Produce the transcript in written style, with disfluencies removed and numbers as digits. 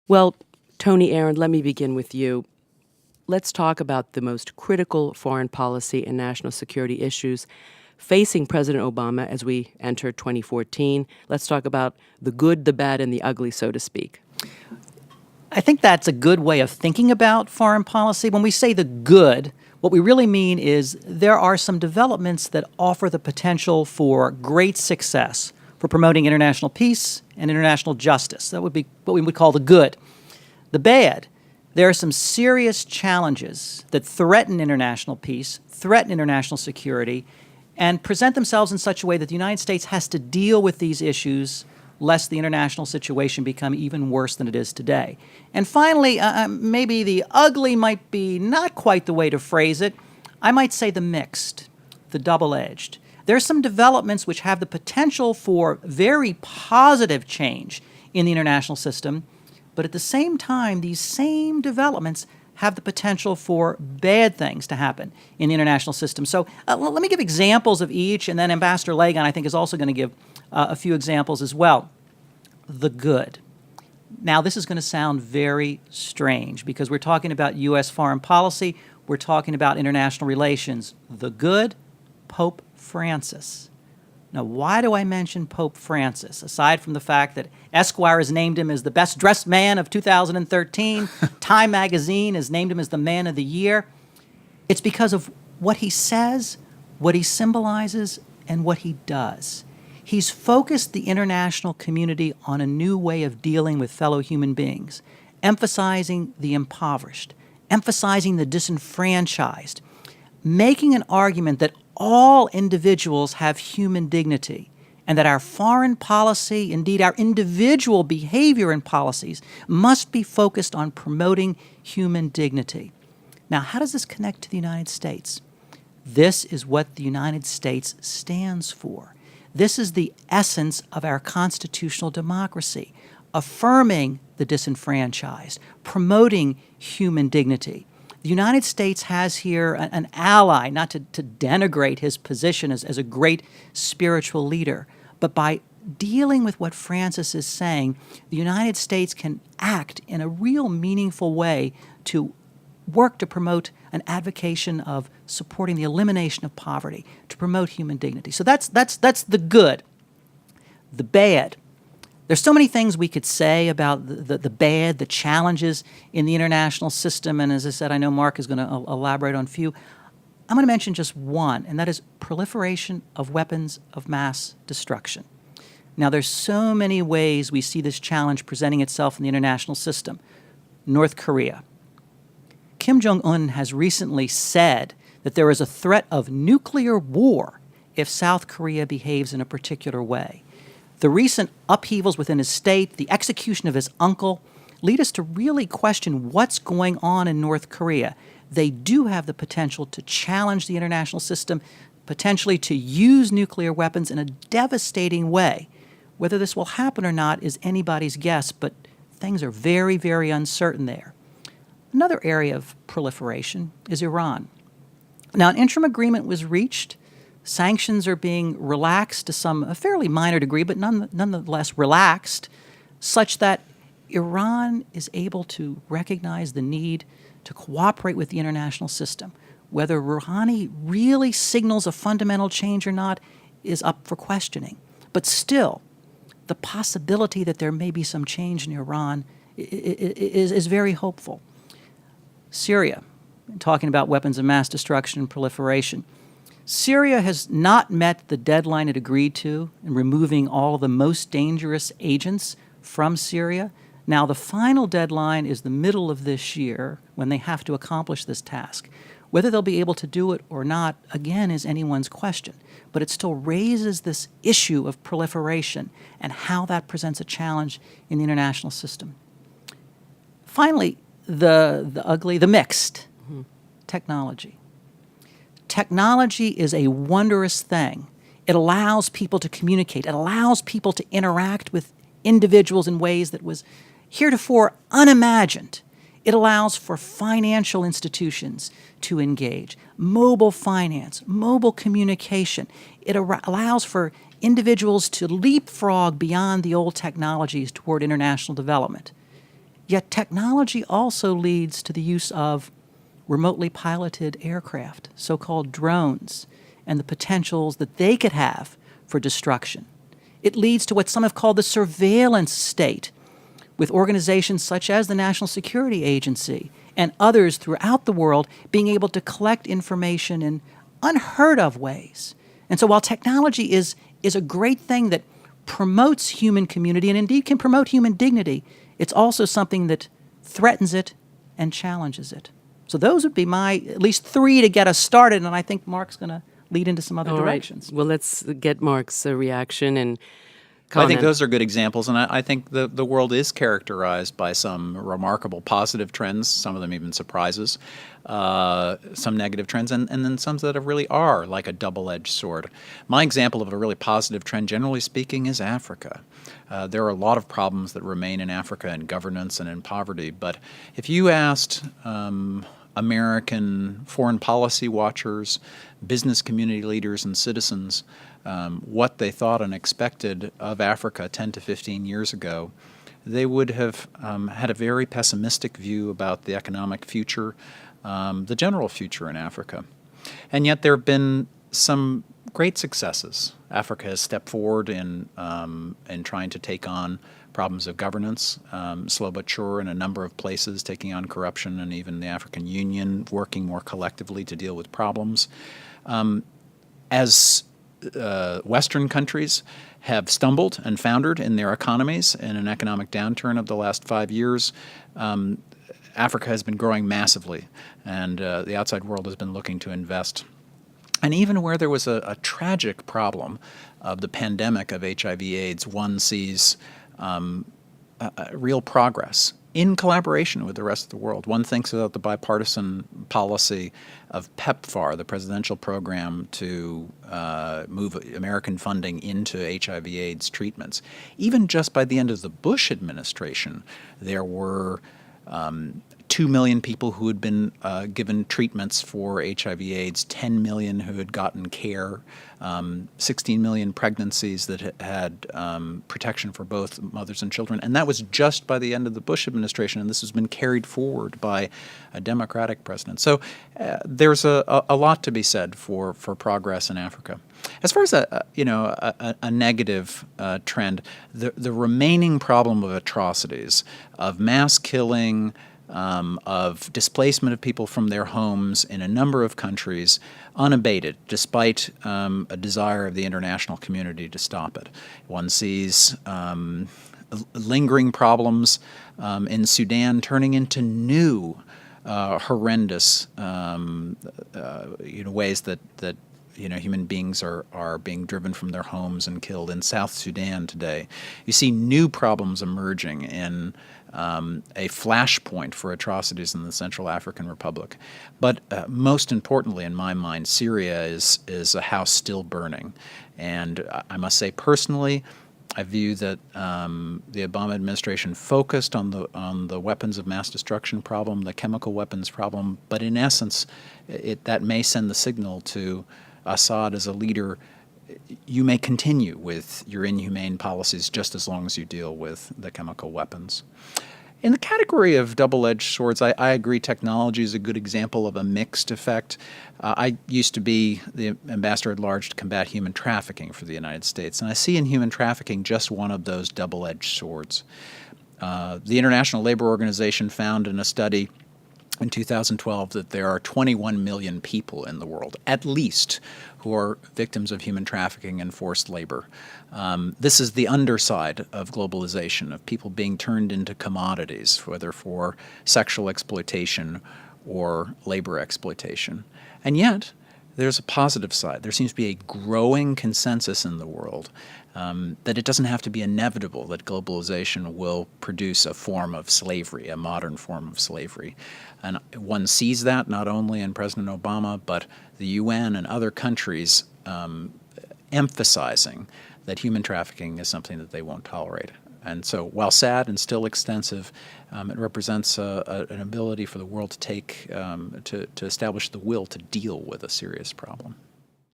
Well, Tony, Arend, let me begin with you. Let's talk about the most critical foreign policy and national security issues facing President Obama as we enter 2014. Let's talk about the good, the bad, and the ugly, so to speak. I think that's a good way of thinking about foreign policy. When we say the good, what we really mean is there are some developments that offer the potential for great success for promoting international peace and international justice. That would be what we would call the good. The bad, there are some serious challenges that threaten international peace, threaten international security, and present themselves in such a way that the United States has to deal with these issues lest the international situation become even worse than it is today. And finally, maybe the ugly might be not quite the way to phrase it. I might say the mixed, the double-edged. There are some developments which have the potential for very positive change in the international system, but at the same time, these same developments have the potential for bad things to happen in the international system. So let me give examples of each, and then Ambassador Lagon, I think, is also going to give a few examples as well. The good. Now, this is going to sound very strange because we're talking about U.S. foreign policy. We're talking about international relations. The good, Pope Francis. Now, why do I mention Pope Francis? Aside from the fact that Esquire has named him as the best-dressed man of 2013, Time magazine has named him as the man of the year, it's because of what he says, what he symbolizes, and what he does. He's focused the international community on a new way of dealing with fellow human beings, emphasizing the impoverished, emphasizing the disenfranchised, making an argument that all individuals have human dignity, and that our foreign policy, indeed our individual behavior and policies, must be focused on promoting human dignity. Now, how does this connect to the United States? This is what the United States stands for. This is the essence of our constitutional democracy, affirming the disenfranchised, promoting human dignity. The United States has here an ally, not to denigrate his position as a great spiritual leader, but by dealing with what Francis is saying, the United States can act in a real meaningful way to work to promote an advocation of supporting the elimination of poverty, to promote human dignity. So that's the good. The bad. There's so many things we could say about the bad, the challenges in the international system, and as I said, I know Mark is going to elaborate on a few. I'm going to mention just one, and that is proliferation of weapons of mass destruction. Now, there's so many ways we see this challenge presenting itself in the international system. North Korea. Kim Jong-un has recently said that there is a threat of nuclear war if South Korea behaves in a particular way. The recent upheavals within his state, the execution of his uncle, lead us to really question what's going on in North Korea. They do have the potential to challenge the international system, potentially to use nuclear weapons in a devastating way. Whether this will happen or not is anybody's guess, but things are very, very uncertain there. Another area of proliferation is Iran. Now, an interim agreement was reached. Sanctions are being relaxed to a fairly minor degree, but nonetheless relaxed, such that Iran is able to recognize the need to cooperate with the international system. Whether Rouhani really signals a fundamental change or not is up for questioning. But still, the possibility that there may be some change in Iran is very hopeful. Syria, talking about weapons of mass destruction and proliferation. Syria has not met the deadline it agreed to in removing all the most dangerous agents from Syria. Now, the final deadline is the middle of this year when they have to accomplish this task. Whether they'll be able to do it or not, again, is anyone's question. But it still raises this issue of proliferation and how that presents a challenge in the international system. Finally, the ugly, the mixed, technology. Technology is a wondrous thing. It allows people to communicate. It allows people to interact with individuals in ways that was heretofore unimagined. It allows for financial institutions to engage, mobile finance, mobile communication. It allows for individuals to leapfrog beyond the old technologies toward international development. Yet technology also leads to the use of remotely piloted aircraft, so-called drones, and the potentials that they could have for destruction. It leads to what some have called the surveillance state, with organizations such as the National Security Agency and others throughout the world being able to collect information in unheard of ways. And so while technology is a great thing that promotes human community and indeed can promote human dignity, it's also something that threatens it and challenges it. So those would be my at least three to get us started, and I think Mark's going to lead into some other All right. directions. Well, let's get Mark's reaction and Well, I comment. think those are good examples, and I think the world is characterized by some remarkable positive trends, some of them even surprises, some negative trends, and then some that really are like a double-edged sword. My example of a really positive trend, generally speaking, is Africa. There are a lot of problems that remain in Africa in governance and in poverty, but if you asked American foreign policy watchers, business community leaders, and citizens what they thought and expected of Africa 10 to 15 years ago, they would have had a very pessimistic view about the economic future, the general future in Africa. And yet there have been some great successes. Africa has stepped forward in trying to take on problems of governance, slow but sure in a number of places, taking on corruption, and even the African Union working more collectively to deal with problems. As Western countries have stumbled and foundered in their economies in an economic downturn of the last 5 years, Africa has been growing massively, and the outside world has been looking to invest. And even where there was a tragic problem of the pandemic of HIV/AIDS, one sees real progress in collaboration with the rest of the world. One thinks about the bipartisan policy of PEPFAR, the presidential program to move American funding into HIV/AIDS treatments. Even just by the end of the Bush administration, there were 2 million people who had been given treatments for HIV/AIDS, 10 million who had gotten care, 16 million pregnancies that had protection for both mothers and children. And that was just by the end of the Bush administration, and this has been carried forward by a Democratic president. So there's a lot to be said for progress in Africa. As far as a negative trend, the remaining problem of atrocities, of mass killing, of displacement of people from their homes in a number of countries, unabated, despite a desire of the international community to stop it. One sees lingering problems in Sudan turning into new horrendous ways that human beings are being driven from their homes and killed in South Sudan today. You see new problems emerging in a flashpoint for atrocities in the Central African Republic. But most importantly, in my mind, Syria is a house still burning. And I must say personally, I view that the Obama administration focused on the weapons of mass destruction problem, the chemical weapons problem, but in essence, that may send the signal to Assad as a leader: you may continue with your inhumane policies just as long as you deal with the chemical weapons. In the category of double-edged swords, I agree technology is a good example of a mixed effect. I used to be the ambassador at large to combat human trafficking for the United States, and I see in human trafficking just one of those double-edged swords. The International Labor Organization found in a study in 2012 that there are 21 million people in the world, at least, who are victims of human trafficking and forced labor. This is the underside of globalization, of people being turned into commodities, whether for sexual exploitation or labor exploitation. And yet, there's a positive side. There seems to be a growing consensus in the world that it doesn't have to be inevitable that globalization will produce a form of slavery, a modern form of slavery. And one sees that not only in President Obama, but the UN and other countries emphasizing that human trafficking is something that they won't tolerate. And so while sad and still extensive, it represents an ability for the world to establish the will to deal with a serious problem.